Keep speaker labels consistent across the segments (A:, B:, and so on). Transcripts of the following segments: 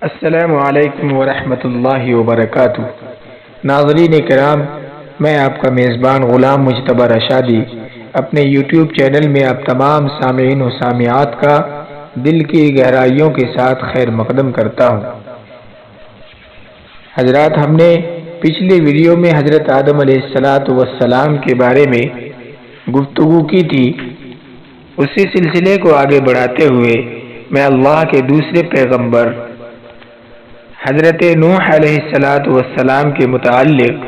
A: السلام علیکم ورحمۃ اللہ وبرکاتہ۔ ناظرین کرام، میں آپ کا میزبان غلام مجتبی رشادی اپنے یوٹیوب چینل میں آپ تمام سامعین و سامعات کا دل کی گہرائیوں کے ساتھ خیر مقدم کرتا ہوں۔ حضرات، ہم نے پچھلی ویڈیو میں حضرت آدم علیہ السلام کے بارے میں گفتگو کی تھی۔ اسی سلسلے کو آگے بڑھاتے ہوئے میں اللہ کے دوسرے پیغمبر حضرت نوح علیہ السلام کے متعلق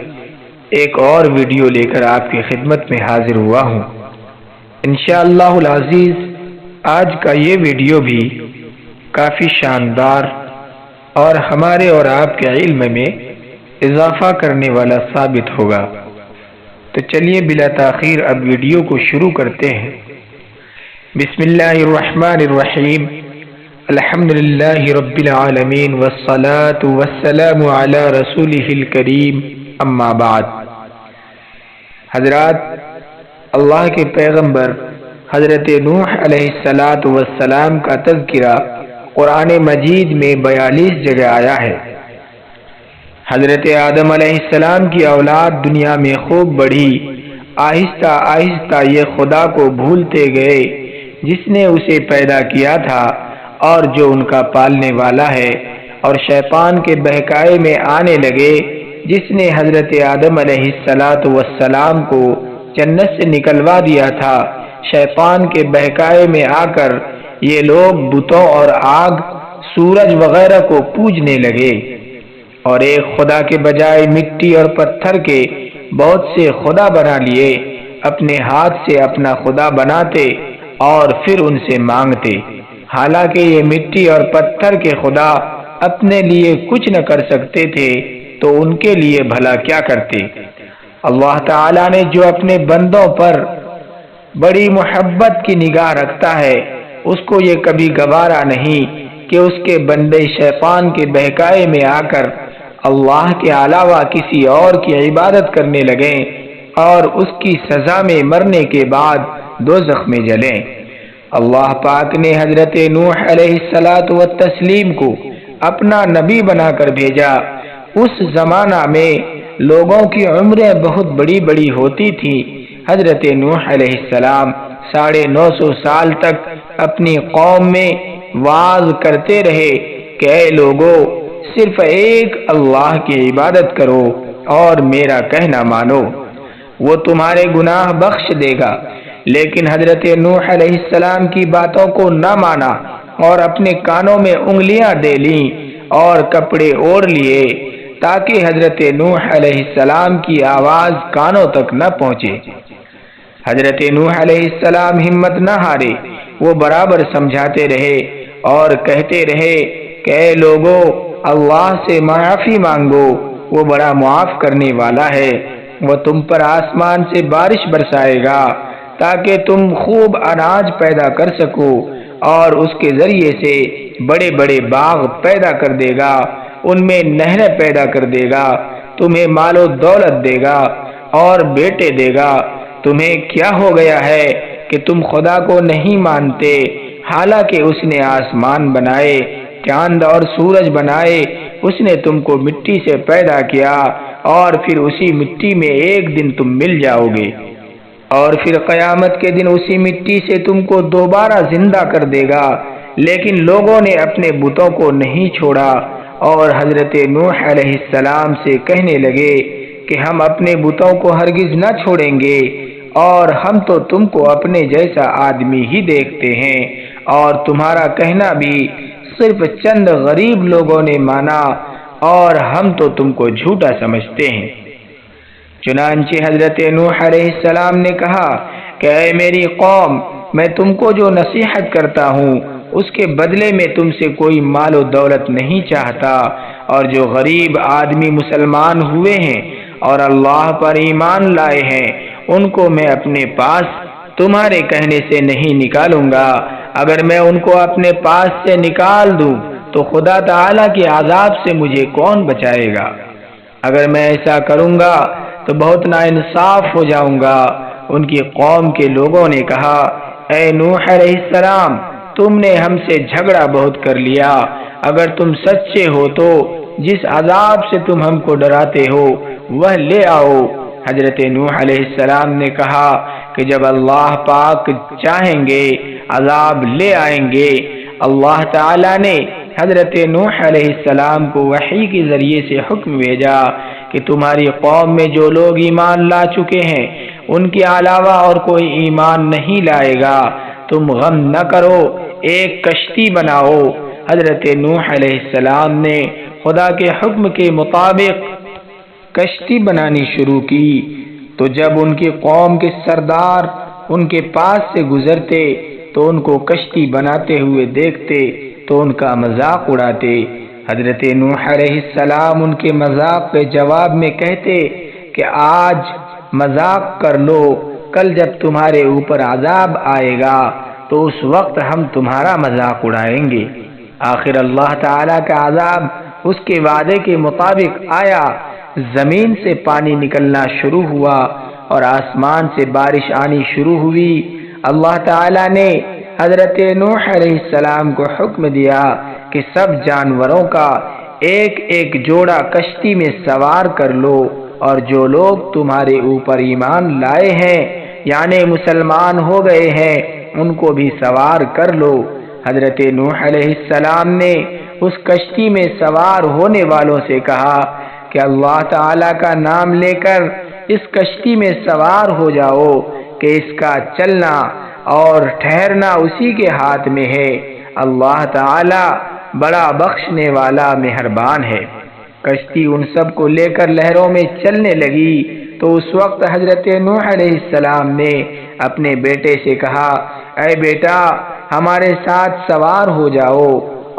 A: ایک اور ویڈیو لے کر آپ کی خدمت میں حاضر ہوا ہوں۔ انشاءاللہ العزیز آج کا یہ ویڈیو بھی کافی شاندار اور ہمارے اور آپ کے علم میں اضافہ کرنے والا ثابت ہوگا۔ تو چلیے بلا تاخیر اب ویڈیو کو شروع کرتے ہیں۔ بسم اللہ الرحمن الرحیم، الحمد للہ رب العالمین والصلاة والسلام علی رسولہ الکریم، اما بعد۔ حضرات، اللہ کے پیغمبر حضرت نوح علیہ السلام کا تذکرہ قرآن مجید میں 42 جگہ آیا ہے۔ حضرت آدم علیہ السلام کی اولاد دنیا میں خوب بڑھی، آہستہ آہستہ یہ خدا کو بھولتے گئے جس نے اسے پیدا کیا تھا اور جو ان کا پالنے والا ہے، اور شیطان کے بہکائے میں آنے لگے جس نے حضرت آدم علیہ السلام کو جنت سے نکلوا دیا تھا۔ شیطان کے بہکائے میں آ کر یہ لوگ بتوں اور آگ، سورج وغیرہ کو پوجنے لگے اور ایک خدا کے بجائے مٹی اور پتھر کے بہت سے خدا بنا لیے، اپنے ہاتھ سے اپنا خدا بناتے اور پھر ان سے مانگتے، حالانکہ یہ مٹی اور پتھر کے خدا اپنے لیے کچھ نہ کر سکتے تھے تو ان کے لیے بھلا کیا کرتے۔ اللہ تعالیٰ نے جو اپنے بندوں پر بڑی محبت کی نگاہ رکھتا ہے، اس کو یہ کبھی گوارا نہیں کہ اس کے بندے شیطان کے بہکائے میں آ کر اللہ کے علاوہ کسی اور کی عبادت کرنے لگیں اور اس کی سزا میں مرنے کے بعد دوزخ میں جلیں۔ اللہ پاک نے حضرت نوح علیہ السلام کو اپنا نبی بنا کر بھیجا۔ اس زمانہ میں لوگوں کی عمریں بہت بڑی بڑی ہوتی تھی۔ حضرت نوح علیہ السلام 950 سال تک اپنی قوم میں وعظ کرتے رہے کہ اے لوگو، صرف ایک اللہ کی عبادت کرو اور میرا کہنا مانو، وہ تمہارے گناہ بخش دے گا۔ لیکن حضرت نوح علیہ السلام کی باتوں کو نہ مانا اور اپنے کانوں میں انگلیاں دے لیں اور کپڑے اوڑھ لیے تاکہ حضرت نوح علیہ السلام کی آواز کانوں تک نہ پہنچے۔ حضرت نوح علیہ السلام ہمت نہ ہارے، وہ برابر سمجھاتے رہے اور کہتے رہے کہ اے لوگو، اللہ سے معافی مانگو، وہ بڑا معاف کرنے والا ہے، وہ تم پر آسمان سے بارش برسائے گا تاکہ تم خوب اناج پیدا کر سکو اور اس کے ذریعے سے بڑے بڑے باغ پیدا کر دے گا، ان میں نہریں پیدا کر دے گا، تمہیں مال و دولت دے گا اور بیٹے دے گا۔ تمہیں کیا ہو گیا ہے کہ تم خدا کو نہیں مانتے، حالانکہ اس نے آسمان بنائے، چاند اور سورج بنائے، اس نے تم کو مٹی سے پیدا کیا اور پھر اسی مٹی میں ایک دن تم مل جاؤ گے اور پھر قیامت کے دن اسی مٹی سے تم کو دوبارہ زندہ کر دے گا۔ لیکن لوگوں نے اپنے بتوں کو نہیں چھوڑا اور حضرت نوح علیہ السلام سے کہنے لگے کہ ہم اپنے بتوں کو ہرگز نہ چھوڑیں گے اور ہم تو تم کو اپنے جیسا آدمی ہی دیکھتے ہیں، اور تمہارا کہنا بھی صرف چند غریب لوگوں نے مانا اور ہم تو تم کو جھوٹا سمجھتے ہیں۔ چنانچہ حضرت نوح علیہ السلام نے کہا کہ اے میری قوم، میں تم کو جو نصیحت کرتا ہوں اس کے بدلے میں تم سے کوئی مال و دولت نہیں چاہتا، اور جو غریب آدمی مسلمان ہوئے ہیں اور اللہ پر ایمان لائے ہیں ان کو میں اپنے پاس تمہارے کہنے سے نہیں نکالوں گا۔ اگر میں ان کو اپنے پاس سے نکال دوں تو خدا تعالیٰ کے عذاب سے مجھے کون بچائے گا؟ اگر میں ایسا کروں گا تو بہت ناانصاف ہو جاؤں گا۔ ان کی قوم کے لوگوں نے کہا، اے نوح علیہ السلام، تم نے ہم سے جھگڑا بہت کر لیا، اگر تم سچے ہو تو جس عذاب سے تم ہم کو ڈراتے ہو وہ لے آؤ۔ حضرت نوح علیہ السلام نے کہا کہ جب اللہ پاک چاہیں گے عذاب لے آئیں گے۔ اللہ تعالی نے حضرت نوح علیہ السلام کو وحی کے ذریعے سے حکم بھیجا کہ تمہاری قوم میں جو لوگ ایمان لا چکے ہیں ان کے علاوہ اور کوئی ایمان نہیں لائے گا، تم غم نہ کرو، ایک کشتی بناؤ۔ حضرت نوح علیہ السلام نے خدا کے حکم کے مطابق کشتی بنانی شروع کی، تو جب ان کی قوم کے سردار ان کے پاس سے گزرتے تو ان کو کشتی بناتے ہوئے دیکھتے تو ان کا مذاق اڑاتے۔ حضرت نوح علیہ السلام ان کے مذاق کے جواب میں کہتے کہ آج مذاق کر لو، کل جب تمہارے اوپر عذاب آئے گا تو اس وقت ہم تمہارا مذاق اڑائیں گے۔ آخر اللہ تعالی کا عذاب اس کے وعدے کے مطابق آیا، زمین سے پانی نکلنا شروع ہوا اور آسمان سے بارش آنی شروع ہوئی۔ اللہ تعالی نے حضرت نوح علیہ السلام کو حکم دیا کہ سب جانوروں کا ایک ایک جوڑا کشتی میں سوار کر لو، اور جو لوگ تمہارے اوپر ایمان لائے ہیں یعنی مسلمان ہو گئے ہیں ان کو بھی سوار کر لو۔ حضرت نوح علیہ السلام نے اس کشتی میں سوار ہونے والوں سے کہا کہ اللہ تعالی کا نام لے کر اس کشتی میں سوار ہو جاؤ کہ اس کا چلنا اور ٹھہرنا اسی کے ہاتھ میں ہے، اللہ تعالی بڑا بخشنے والا مہربان ہے۔ کشتی ان سب کو لے کر لہروں میں چلنے لگی تو اس وقت حضرت نوح علیہ السلام نے اپنے بیٹے سے کہا، اے بیٹا ہمارے ساتھ سوار ہو جاؤ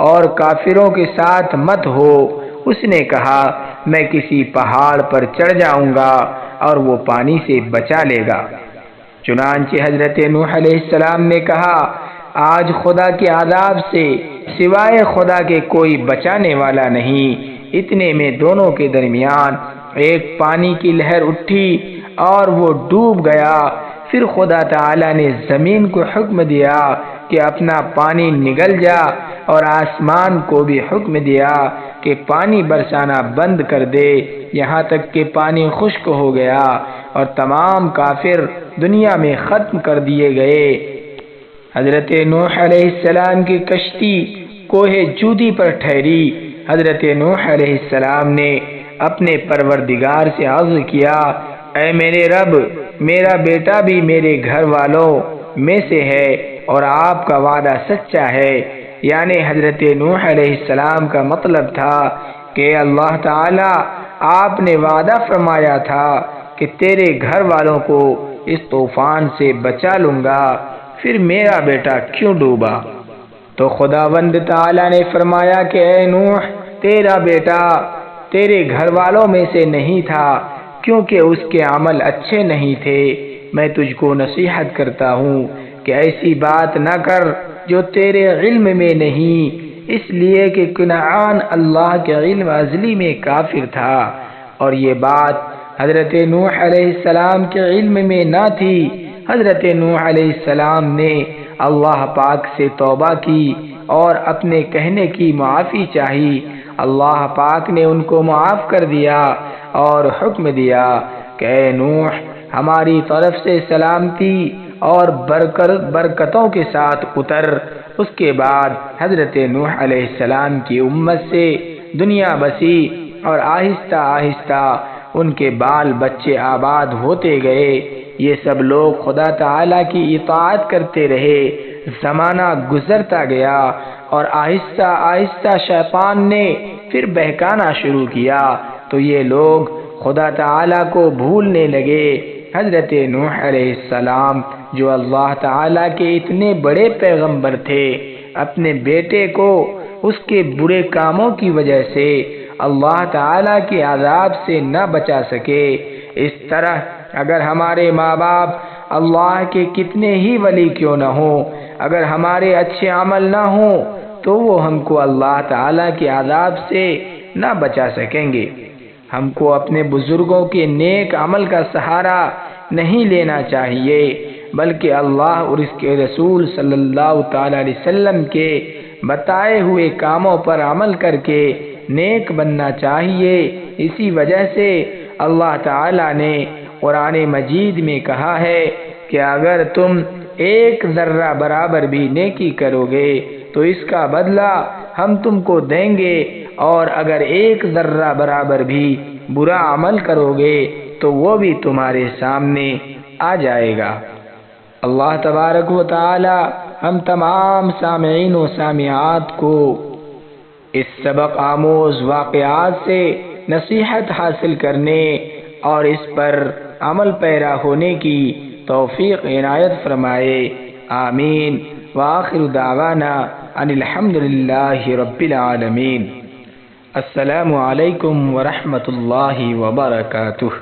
A: اور کافروں کے ساتھ مت ہو۔ اس نے کہا میں کسی پہاڑ پر چڑھ جاؤں گا اور وہ پانی سے بچا لے گا۔ چنانچہ حضرت نوح علیہ السلام نے کہا آج خدا کے عذاب سے سوائے خدا کے کوئی بچانے والا نہیں۔ اتنے میں دونوں کے درمیان ایک پانی کی لہر اٹھی اور وہ ڈوب گیا۔ پھر خدا تعالی نے زمین کو حکم دیا کہ اپنا پانی نگل جا، اور آسمان کو بھی حکم دیا کہ پانی برسانا بند کر دے، یہاں تک کہ پانی خشک ہو گیا اور تمام کافر دنیا میں ختم کر دیے گئے۔ حضرت نوح علیہ السلام کی کشتی کوہ جودی پر ٹھہری۔ حضرت نوح علیہ السلام نے اپنے پروردگار سے عرض کیا، اے میرے رب، میرا بیٹا بھی میرے گھر والوں میں سے ہے اور آپ کا وعدہ سچا ہے۔ یعنی حضرت نوح علیہ السلام کا مطلب تھا کہ اللہ تعالی آپ نے وعدہ فرمایا تھا کہ تیرے گھر والوں کو اس طوفان سے بچا لوں گا، پھر میرا بیٹا کیوں ڈوبا؟ تو خداوند تعالی نے فرمایا کہ اے نوح، تیرا بیٹا تیرے گھر والوں میں سے نہیں تھا کیونکہ اس کے عمل اچھے نہیں تھے۔ میں تجھ کو نصیحت کرتا ہوں کہ ایسی بات نہ کر جو تیرے علم میں نہیں، اس لیے کہ کنعان اللہ کے علم ازلی میں کافر تھا اور یہ بات حضرت نوح علیہ السلام کے علم میں نہ تھی۔ حضرت نوح علیہ السلام نے اللہ پاک سے توبہ کی اور اپنے کہنے کی معافی چاہی۔ اللہ پاک نے ان کو معاف کر دیا اور حکم دیا کہ اے نوح، ہماری طرف سے سلامتی اور برکتوں کے ساتھ اتر۔ اس کے بعد حضرت نوح علیہ السلام کی امت سے دنیا بسی اور آہستہ آہستہ ان کے بال بچے آباد ہوتے گئے۔ یہ سب لوگ خدا تعالی کی اطاعت کرتے رہے۔ زمانہ گزرتا گیا اور آہستہ آہستہ شیطان نے پھر بہکانا شروع کیا تو یہ لوگ خدا تعالی کو بھولنے لگے۔ حضرت نوح علیہ السلام جو اللہ تعالی کے اتنے بڑے پیغمبر تھے، اپنے بیٹے کو اس کے برے کاموں کی وجہ سے اللہ تعالی کے عذاب سے نہ بچا سکے۔ اس طرح اگر ہمارے ماں باپ اللہ کے کتنے ہی ولی کیوں نہ ہوں، اگر ہمارے اچھے عمل نہ ہوں تو وہ ہم کو اللہ تعالی کے عذاب سے نہ بچا سکیں گے۔ ہم کو اپنے بزرگوں کے نیک عمل کا سہارا نہیں لینا چاہیے۔ بلکہ اللہ اور اس کے رسول صلی اللہ تعالی علیہ وسلم کے بتائے ہوئے کاموں پر عمل کر کے نیک بننا چاہیے۔ اسی وجہ سے اللہ تعالی نے قرآن مجید میں کہا ہے کہ اگر تم ایک ذرہ برابر بھی نیکی کرو گے تو اس کا بدلہ ہم تم کو دیں گے، اور اگر ایک ذرہ برابر بھی برا عمل کرو گے تو وہ بھی تمہارے سامنے آ جائے گا۔ اللہ تبارک و تعالی ہم تمام سامعین و سامعات کو اس سبق آموز واقعات سے نصیحت حاصل کرنے اور اس پر عمل پیرا ہونے کی توفیق عنایت فرمائے، آمین۔ وآخر دعوانا ان الحمد للہ رب العالمین۔ السلام علیکم ورحمۃ اللہ وبرکاتہ۔